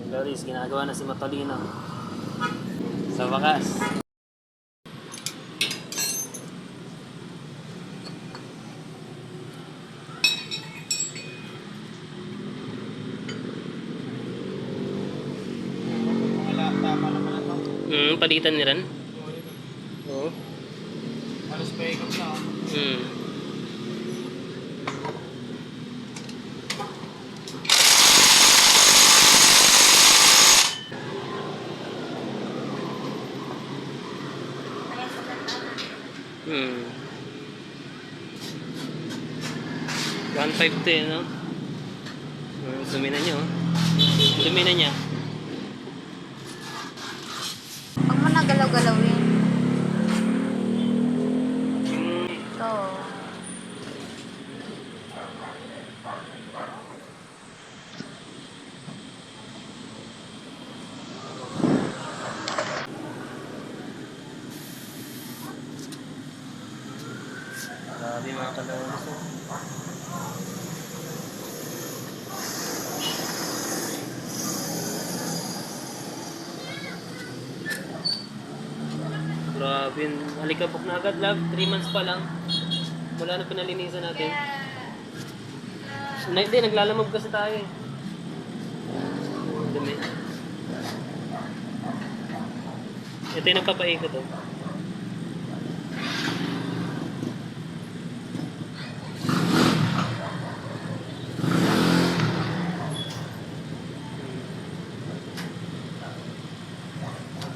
Loris, ginagawa na si Matolino. Sa wakas. Tama naman ito. Palitan ni Ran. Oo. Halos pa ikot na. Hmm. 150 no? Dumi na niya oh. Dumi na niya. Huwag mo na galaw-galawin. Ito. Grabe mga kaloris oh. Grabe, halikabok na agad love, 3 months pa lang. Wala na pinalinisan natin. Hindi, naglalamog kasi tayo eh. Dumi. Ito yung nagpapaikot oh.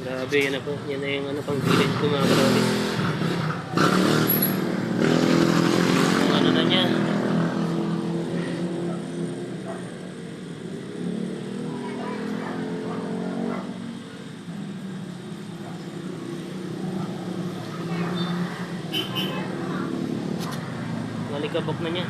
Grabe, yan na po. Yan na yung pang gilid ko mga kaloris. Ang ano na niya. Malikabok na niya.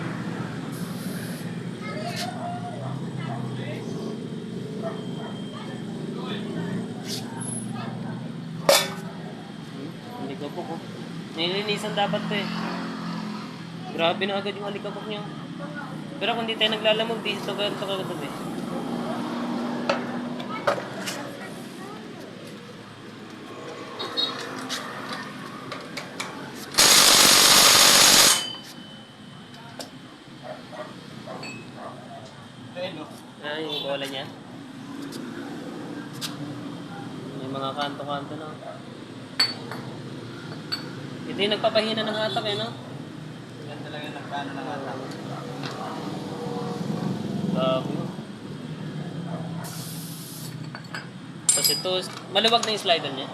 Alikabok oh. Nilinisan dapat to eh. Grabe na agad yung alikabok niya. Pero kung di tayo naglalamog, di ito ganito kagad eh. Yung bola niya. May mga kanto-kanto na. Ito yung nagpapahina ng hatak eh, no? Yan talaga nagkano ng atak. Bago. Tapos ito, maluwag na yung slider niya.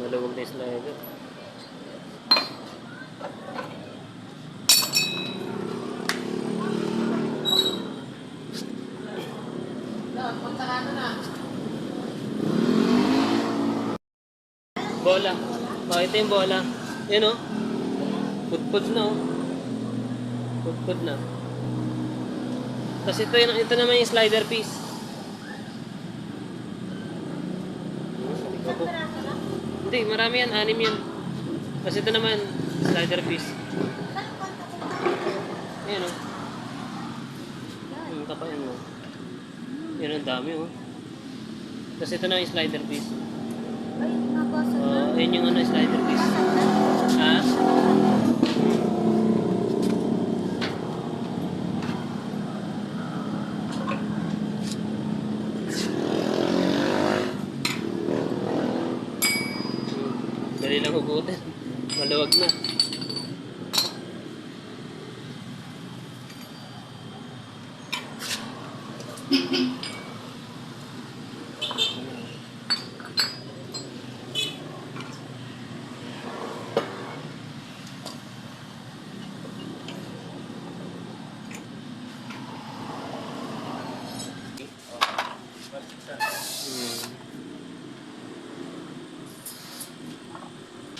Maluwag na yung slider. Bola. Oh, ito yung bola. Yan oh. Putput na oh. Putput na. Tapos ito naman yung slider piece. Hindi, marami yan. 6 yan. Tapos ito naman, slider piece. Yan oh. Yung kapain mo. Yan ang dami oh. Tapos ito na yung slider piece. Ay, nabasa na. Ayun yung slider piece. Ha? Dali lang hugutin. Maluwag na.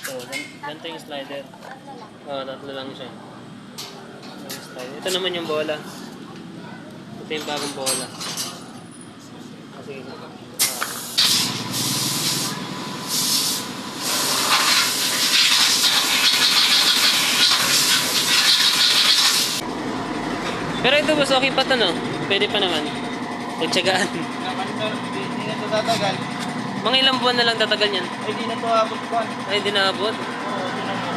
So, ganito yung slider. Tatlo lang siya. Yung slider. Ito naman yung bola. Ito yung bagong bola. Sige. Pero ito boss, okay pa to no? Pwede pa naman. Pagtsagaan. Naman sir, di na ito tatagal. Mga ilang buwan na lang tatagal yan. Ay, di na ito abot ko. Ay, di naabot. Oo, di na mo.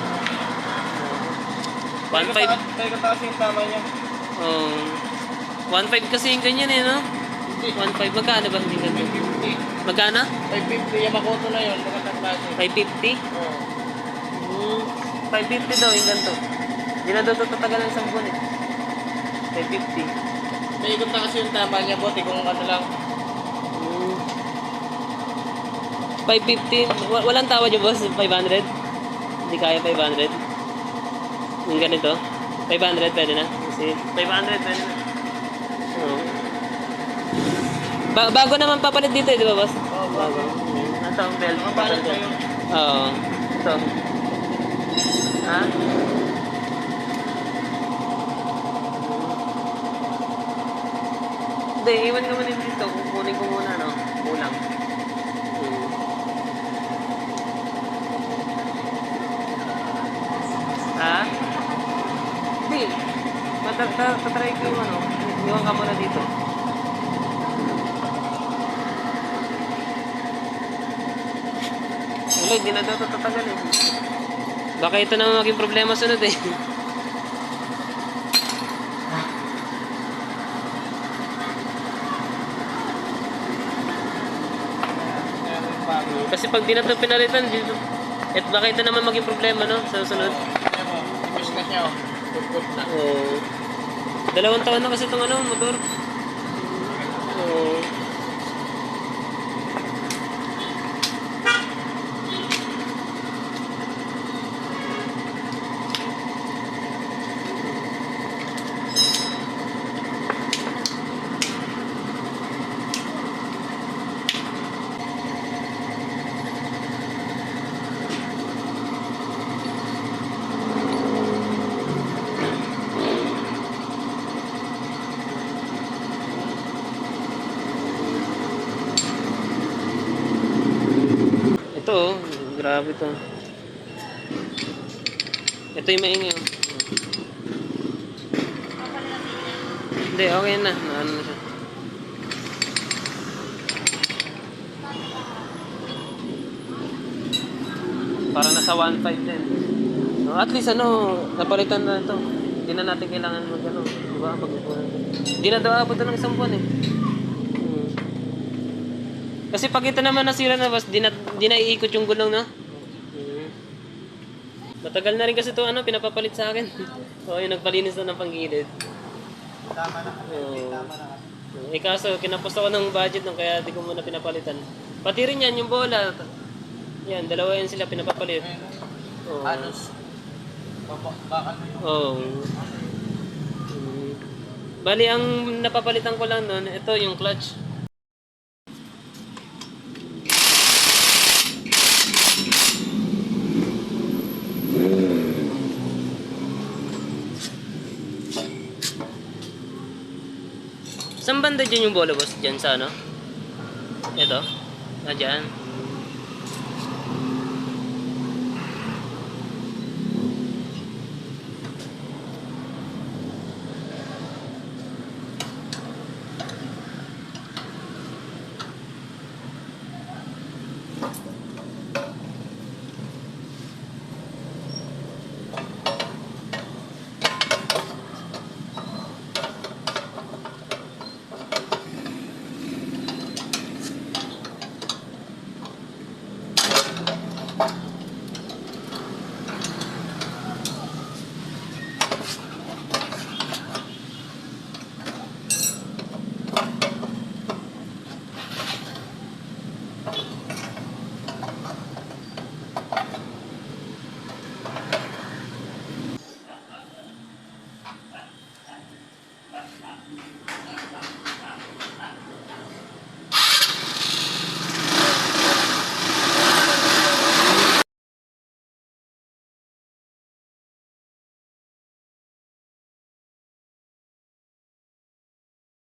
1.5. Tayo ka kasi yung tama niya. 1.5 kasi yung ganyan eh, no? Hindi. 1.5. Magkano ba hindi ganito? 550. Magkano? 550, Yamamoto na yun. Magandang klase. 550? Oo. 550 daw yung ganito. Hindi na daw ito tatagal ng isang buwan eh. 550. Naikot na kasi yung tama niya, bote, kung ano lang. 550. Walang tawad yung boss? 500? Hindi kaya 500? Yung ganito? 500 pwede na? Kasi 500 pwede na. Oo. Bago naman papalit dito eh, di ba boss? Oo, bago. Ito ang belt. Mga balot kayo. Oo. Ito. Ha? Hindi, iwan ka muna dito. Kukunin ko muna, no? Kulang. Ha? Hindi. Tatry ko yung ano. Iwan ka muna dito. Wala, hindi na daw ito tatagal eh. Baka ito naman maging problema sunod eh. Kaya yung bago. Kasi pag di na ito pinalitan, dito, at baka ito naman maging problema, no? Sa sunod. Kaya mo, tipis na siya, oh. Good na. Oo. 2 taon na kasi itong ano, motor. Oo. Ito, oh. Grabe to. Ito yung maingay, oh. Hindi, okay na. Naano na siya. Para nasa 1.5 din. No, at least ano, napalitan na ito. Hindi na natin kailangan mag ano, di ba? Hindi na daw abot ng isang buwan eh. Kasi pag ito naman nasira na boss, di na iikot yung gulong na. Matagal na rin kasi ito ano, pinapapalit sa akin. Oo, yung nagpalinis na ng panggilid. Tama na kasi. Oo. Tama na kasi. Eh kaso, kinapos ako ng budget nung kaya di ko muna pinapalitan. Pati rin yan, yung bola. Yan, dalawa yan sila pinapapalit. Oo. Anos. Bakal na yun. Oo. Bali, ang napapalitan ko lang nun, ito yung clutch. Saan banda dyan yung bola boss? Dyan sa ano? Ito? Ah, dyan.